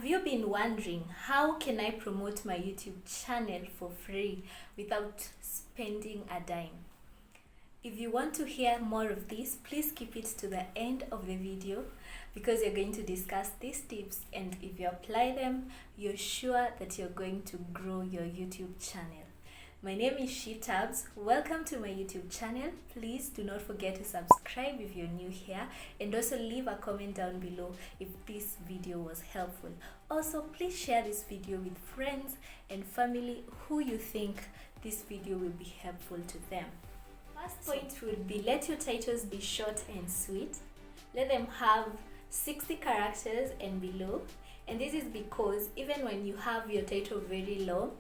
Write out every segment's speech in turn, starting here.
you been wondering how can I promote my YouTube channel for free without spending a dime? If you want to hear more of this, please keep it to the end of the video because you're going to discuss these tips, and if you apply them, you're sure that you're going to grow your YouTube channel. My name is Shiey Tabz. Welcome to my YouTube channel. Please do not forget to subscribe if you're new here, and also leave a comment down below if this video was helpful. Also, please share this video with friends and family who you think this video will be helpful to them. First point would be, let your titles be short and sweet. Let them have 60 characters and below. And this is because even when you have your title very long,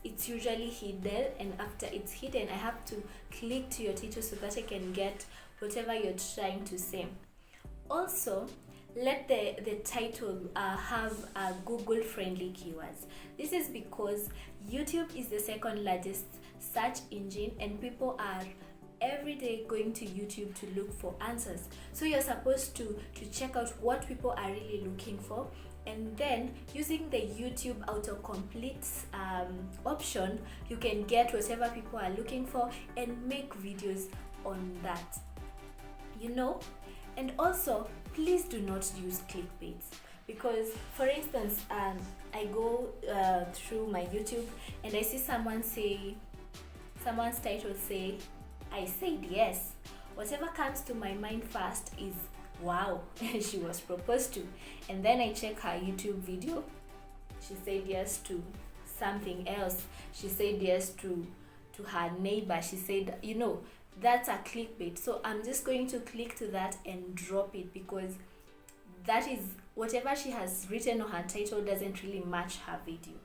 it's usually hidden, and after it's hidden, I have to click to your title so that I can get whatever you're trying to say. Also, let the title have Google friendly keywords. This is because YouTube is the second largest search engine, and people are every day going to YouTube to look for answers. So you're supposed to check out what people are really looking for, and then using the YouTube autocomplete option, you can get whatever people are looking for and make videos on that, and also please do not use clickbait, because for instance, I go through my YouTube and I see someone's title say, I said yes. Whatever comes to my mind first is, wow, she was proposed to. And then I check her YouTube video. She said yes to something else. She said yes to her neighbor. She said, that's a clickbait. So I'm just going to click to that and drop it, because that is whatever she has written on her title doesn't really match her video.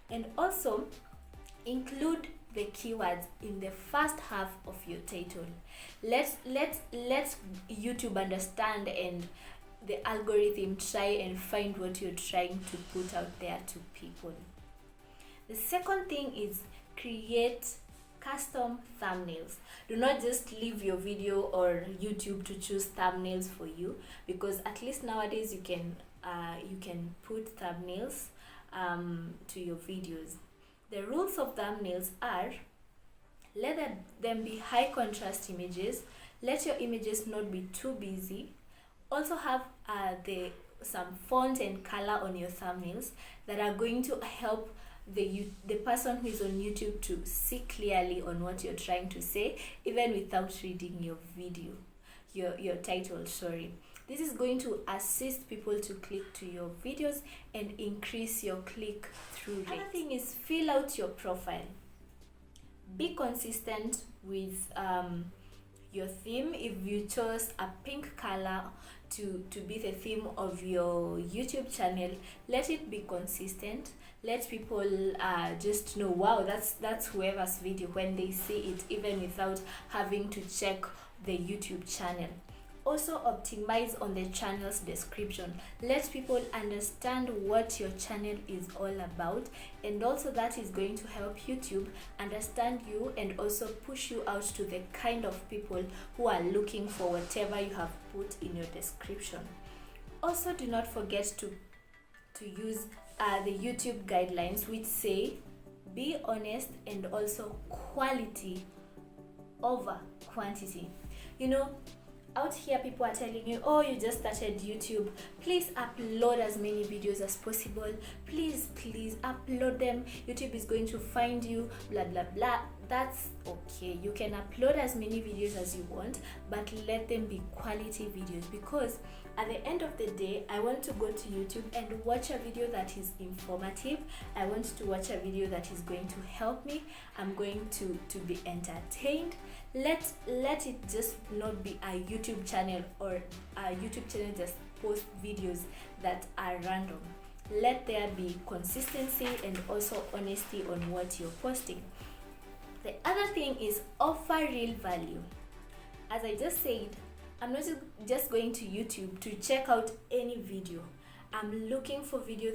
And also include the keywords in the first half of your title. Let's YouTube understand, and the algorithm try and find what you're trying to put out there to people. The second thing is create custom thumbnails. Do not just leave your video or YouTube to choose thumbnails for you, because at least nowadays you can put thumbnails to your videos. The rules of thumbnails are: let them be high contrast images. Let your images not be too busy. Also have some font and color on your thumbnails that are going to help the person who is on YouTube to see clearly on what you're trying to say, even without reading your video, your title, sorry. This is going to assist people to click to your videos and increase your click-through rate. Another thing is, fill out your profile. Be consistent with your theme. If you chose a pink color to be the theme of your YouTube channel, let it be consistent. Let people just know, wow, that's whoever's video when they see it, even without having to check the YouTube channel. Also optimize on the channel's description. Let people understand what your channel is all about, and also that is going to help YouTube understand you and also push you out to the kind of people who are looking for whatever you have put in your description. Also, do not forget to use the YouTube guidelines, which say be honest and also quality over quantity. Out here, people are telling you, oh, you just started YouTube, please upload as many videos as possible, please upload them, YouTube is going to find you, blah blah blah. That's okay, you can upload as many videos as you want, but let them be quality videos, because at the end of the day, I want to go to YouTube and watch a video that is informative. I want to watch a video that is going to help me. I'm going to be entertained. Let it just not be a YouTube channel, or a YouTube channel just post videos that are random. Let there be consistency and also honesty on what you're posting. The other thing is, offer real value. As I just said, I'm not just going to YouTube to check out any video. I'm looking for videos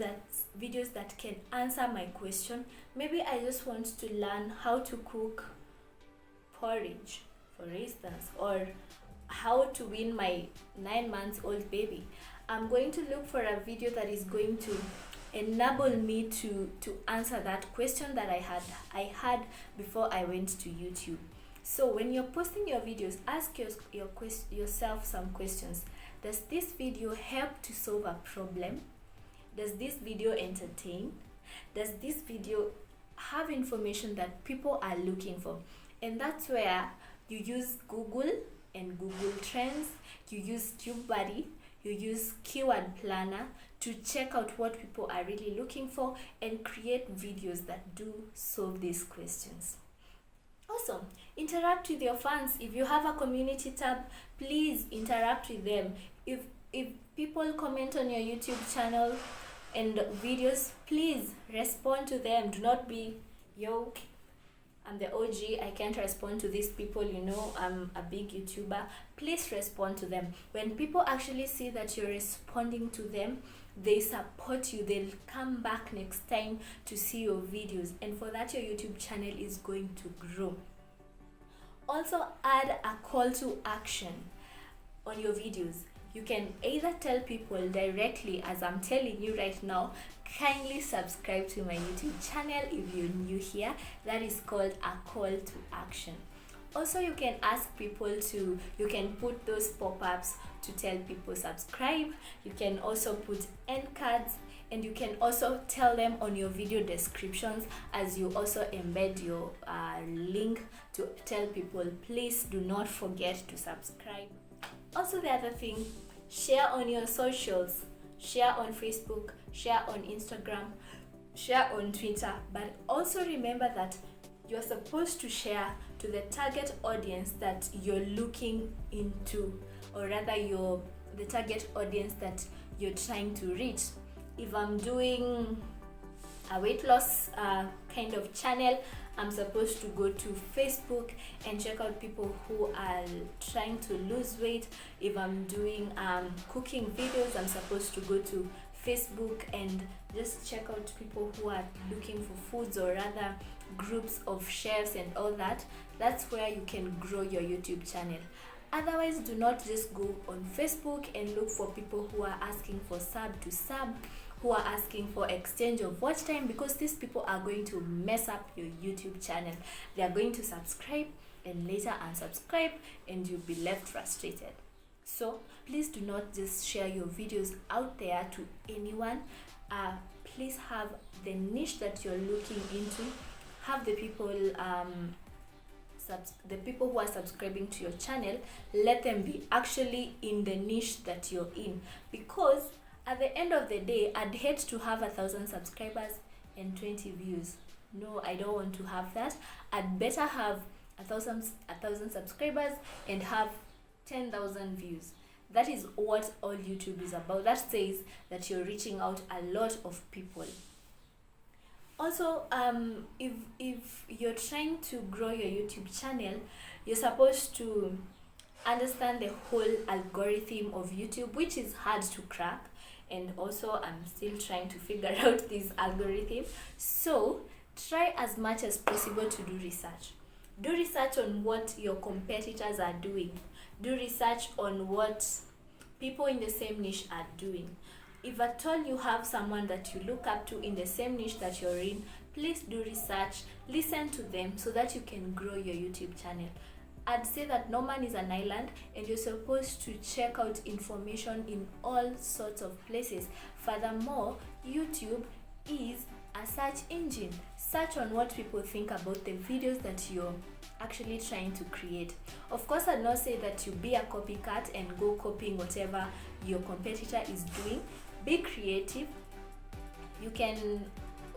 that can answer my question. Maybe I just want to learn how to cook porridge, for instance, or how to win my 9-month-old baby. I'm going to look for a video that is going to enable me to answer that question that I had before I went to YouTube. So when you're posting your videos, ask yourself some questions. Does this video help to solve a problem? Does this video entertain? Does this video have information that people are looking for? And that's where you use Google and Google Trends, you use TubeBuddy, you use Keyword Planner to check out what people are really looking for and create videos that do solve these questions. Also, interact with your fans. If you have a community tab, please interact with them. If people comment on your YouTube channel and videos, please respond to them. Do not be, yo, I'm the OG, I can't respond to these people, you know, I'm a big YouTuber. Please respond to them. When people actually see that you're responding to them, they support you, they'll come back next time to see your videos, and for that your YouTube channel is going to grow. Also, add a call to action on your videos. You can either tell people directly, as I'm telling you right now, kindly subscribe to my YouTube channel if you're new here. That is called a call to action. Also, you can ask people to, you can put those pop-ups to tell people subscribe. You can also put end cards, and you can also tell them on your video descriptions, as you also embed your link to tell people, please do not forget to subscribe. Also, the other thing, share on your socials, share on Facebook, share on Instagram, share on Twitter, but also remember that you're supposed to share to the target audience that you're looking into, or rather the target audience that you're trying to reach. If I'm doing a weight loss kind of channel, I'm supposed to go to Facebook and check out people who are trying to lose weight. If I'm doing cooking videos, I'm supposed to go to Facebook and just check out people who are looking for foods, or rather groups of chefs and all that. That's where you can grow your YouTube channel. Otherwise, do not just go on Facebook and look for people who are asking for sub to sub, who are asking for exchange of watch time, because these people are going to mess up your YouTube channel. They are going to subscribe and later unsubscribe, and you'll be left frustrated. So please do not just share your videos out there to anyone. Please have the niche that you're looking into. Have the people who are subscribing to your channel, let them be actually in the niche that you're in, because at the end of the day, I'd hate to have 1,000 subscribers and 20 views. No, I don't want to have that. I'd better have 1,000 subscribers and have 10,000 views. That is what all YouTube is about. That says that you're reaching out a lot of people. Also, if you're trying to grow your YouTube channel, you're supposed to understand the whole algorithm of YouTube, which is hard to crack. And also, I'm still trying to figure out this algorithm. So try as much as possible to do research. Do research on what your competitors are doing. Do research on what people in the same niche are doing. If at all you have someone that you look up to in the same niche that you're in, please do research, listen to them so that you can grow your YouTube channel. I'd say that no man is an island, and you're supposed to check out information in all sorts of places. Furthermore, YouTube is a search engine. Search on what people think about the videos that you're actually trying to create. Of course, I'd not say that you be a copycat and go copying whatever your competitor is doing. Be creative. You can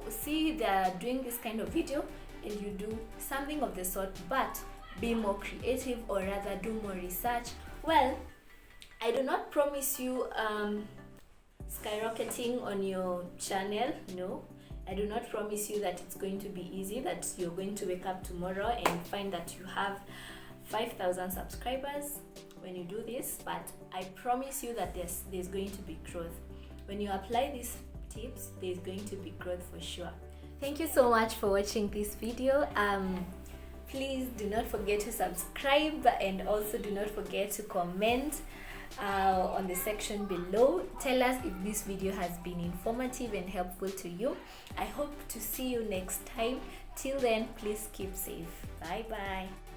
see they're doing this kind of video and you do something of the sort, but be more creative, or rather do more research. Well, I do not promise you skyrocketing on your channel. No, I do not promise you that it's going to be easy, that you're going to wake up tomorrow and find that you have 5,000 subscribers when you do this, but I promise you that there's going to be growth. When you apply these tips, there's going to be growth for sure. Thank you so much for watching this video. Please do not forget to subscribe, and also do not forget to comment. on the section below. Tell us if this video has been informative and helpful to you. I hope to see you next time. Till then, please keep safe. Bye bye.